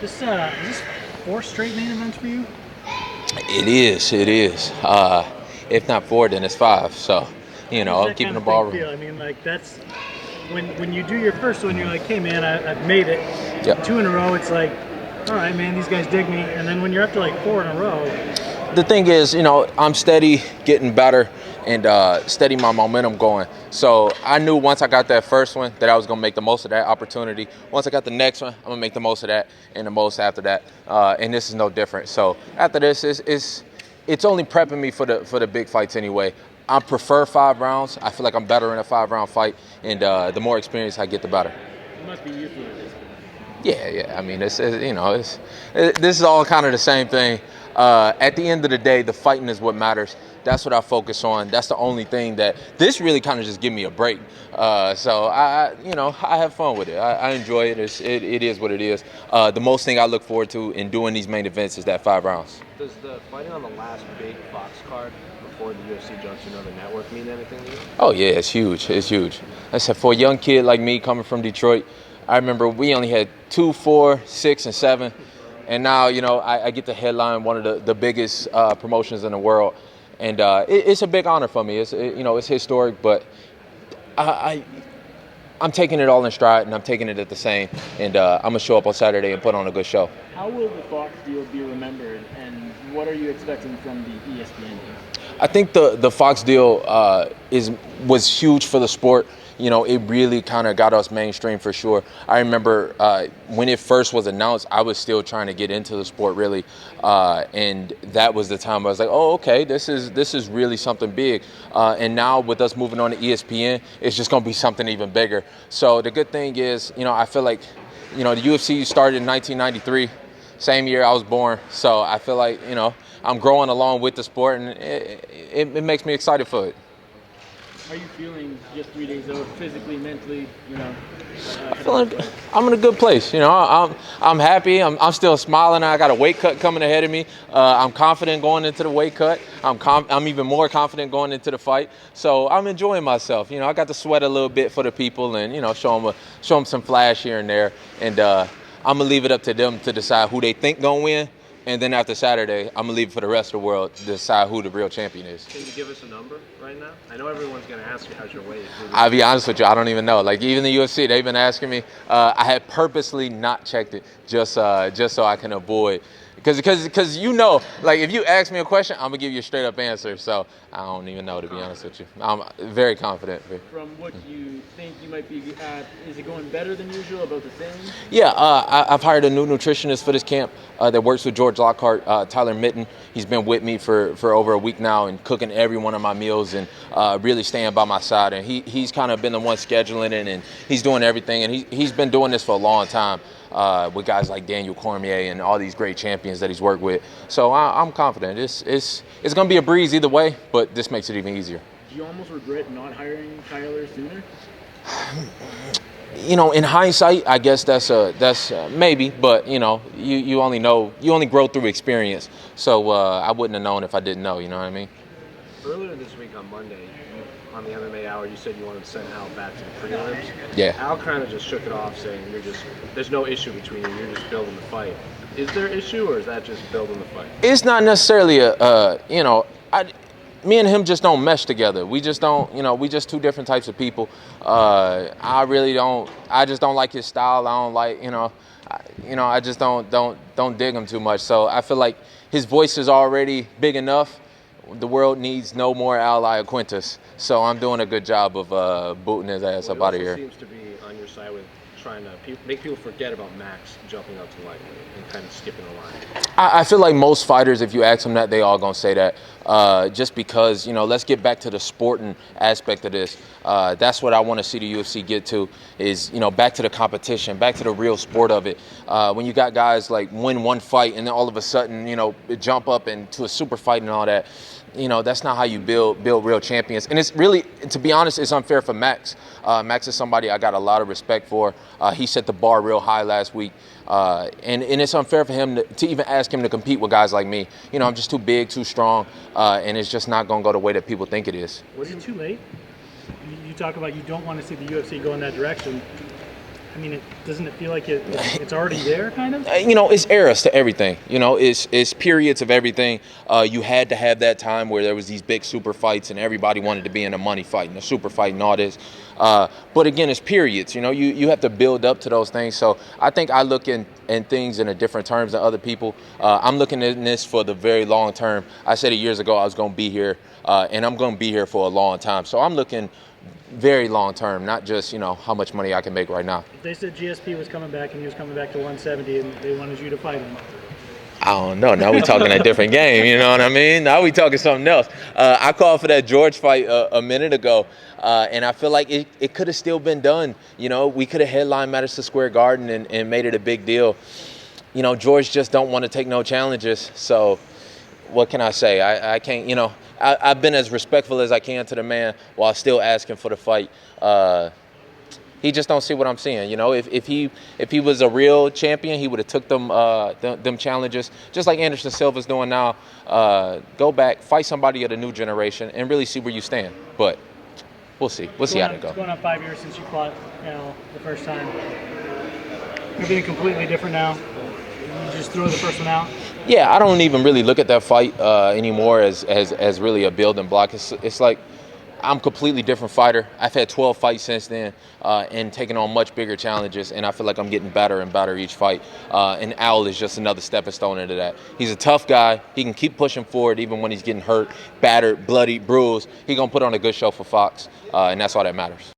Is this 4 straight main events for you? It is. If not 4, then it's 5. So, How does I'm that keeping kind the of ball thing rolling. feel? I mean, like that's when you do your first one, you're like, hey man, I've made it. Yep. 2 in a row, it's like, all right, man, these guys dig me. And then when you're up to like 4 in a row, The thing is, I'm steady getting better and steady my momentum going. So I knew once I got that first one that I was gonna make the most of that opportunity. Once I got the next one, I'm gonna make the most of that and the most after that. And this is no different. So after this, it's only prepping me for the big fights anyway. I prefer 5 rounds. I feel like I'm better in a 5-round fight, and the more experience I get, the better. you must be used to it at this point. Yeah. I mean, this is all kind of the same thing. At the end of the day, the fighting is what matters. That's what I focus on. That's the only thing that this really kind of just give me a break. So I have fun with it. I enjoy it. It is what it is. The most thing I look forward to in doing these main events is that 5 rounds. Does the fighting on the last big Fox card before the UFC jumps to another network mean anything to you? Oh yeah, it's huge. It's huge. I said for a young kid like me coming from Detroit, I remember we only had 2, 4, 6, and 7, and now I get to headline one of the biggest promotions in the world, and it's a big honor for me. It's historic, but I'm taking it all in stride, and I'm taking it at the same, and I'm gonna show up on Saturday and put on a good show. How will the Fox deal be remembered, and what are you expecting from the ESPN deal? I think the Fox deal was huge for the sport. It really kind of got us mainstream for sure. I remember when it first was announced, I was still trying to get into the sport really, and that was the time I was like, oh, okay, this is really something big. And now with us moving on to ESPN, it's just gonna be something even bigger. So the good thing is, I feel like, the UFC started in 1993. Same year I was born, so I feel like I'm growing along with the sport, and it makes me excited for it. How are you feeling just 3 days out, physically, mentally? I'm in a good place. I'm happy. I'm still smiling. I got a weight cut coming ahead of me. I'm confident going into the weight cut. I'm even more confident going into the fight. So I'm enjoying myself. I got to sweat a little bit for the people, and show them some flash here and there. And I'm gonna leave it up to them to decide who they think gonna win. And then after Saturday, I'm gonna leave it for the rest of the world to decide who the real champion is. Can you give us a number right now? I know everyone's going to ask you how's your weight. I'll be honest with you, I don't even know. Like even the UFC, they've been asking me. I had purposely not checked it just so I can avoid. Because like if you ask me a question, I'm gonna give you a straight up answer. So I don't even know, to be honest with you. I'm very confident. From what you think you might be at, is it going better than usual, about the same? Yeah, I've hired a new nutritionist for this camp that works with George Lockhart, Tyler Mitten. He's been with me for over a week now and cooking every one of my meals and really staying by my side. And he's kind of been the one scheduling it, and he's doing everything. And he's been doing this for a long time with guys like Daniel Cormier and all these great champions that he's worked with. So I'm confident. It's going to be a breeze either way, but this makes it even easier. Do you almost regret not hiring Tyler sooner? In hindsight, I guess that's maybe, but you only grow through experience. So I wouldn't have known if I didn't know. You know what I mean? Earlier this week on Monday, on the MMA Hour, you said you wanted to send Al back to the prelims. Yeah. Al kind of just shook it off, saying there's no issue between you. You're just building the fight. Is there an issue, or is that just building the fight? It's not necessarily me and him just don't mesh together. We just don't, we just two different types of people. I just don't like his style. I don't like, I just don't dig him too much. So I feel like his voice is already big enough. The world needs no more Al Iaquintas. So I'm doing a good job of booting his ass up out of here. It seems to be on your side with trying to make people forget about Max jumping up to lightweight and kind of skipping the line. I feel like most fighters, if you ask them that, they all gonna say that. Just because, let's get back to the sporting aspect of this. That's what I want to see the UFC get to is, back to the competition, back to the real sport of it. When you got guys like win one fight and then all of a sudden, jump up into a super fight and all that. That's not how you build real champions. And it's really, to be honest, it's unfair for Max. Max is somebody I got a lot of respect for. He set the bar real high last week. And it's unfair for him to even ask him to compete with guys like me. I'm just too big, too strong, and it's just not going to go the way that people think it is. Was it too late? You talk about you don't want to see the UFC go in that direction. I mean, doesn't it feel like it's already there, kind of? You know, it's eras to everything. You know, it's periods of everything. You had to have that time where there was these big super fights and everybody wanted to be in a money fight and a super fight and all this. But again, it's periods. You know, you have to build up to those things. So I think I look in things in a different terms than other people. I'm looking at this for the very long term. I said it years ago I was going to be here, and I'm going to be here for a long time. So I'm looking very long term, not just, you know, how much money I can make right now. If they said GSP was coming back and he was coming back to 170 and they wanted you to fight him, I don't know. Now we talking a different game. You know what I mean? Now we talking something else. I called for that George fight a minute ago, and I feel like it could have still been done. You know, we could have headlined Madison Square Garden and made it a big deal. You know, George just don't want to take no challenges. So what can I say? I can't, you know, I've been as respectful as I can to the man while still asking for the fight. He just don't see what I'm seeing. You know, if he was a real champion, he would have took them challenges, just like Anderson Silva's doing now. Go back, fight somebody of the new generation, and really see where you stand. But we'll see. We'll see how it goes. It's going on 5 years since you fought, you know, the first time. Everything completely different now. You just throw the first one out. Yeah, I don't even really look at that fight anymore as really a building block. It's like I'm a completely different fighter. I've had 12 fights since then and taken on much bigger challenges, and I feel like I'm getting better and better each fight. And Al is just another stepping stone into that. He's a tough guy. He can keep pushing forward even when he's getting hurt, battered, bloody, bruised. He's going to put on a good show for Fox, and that's all that matters.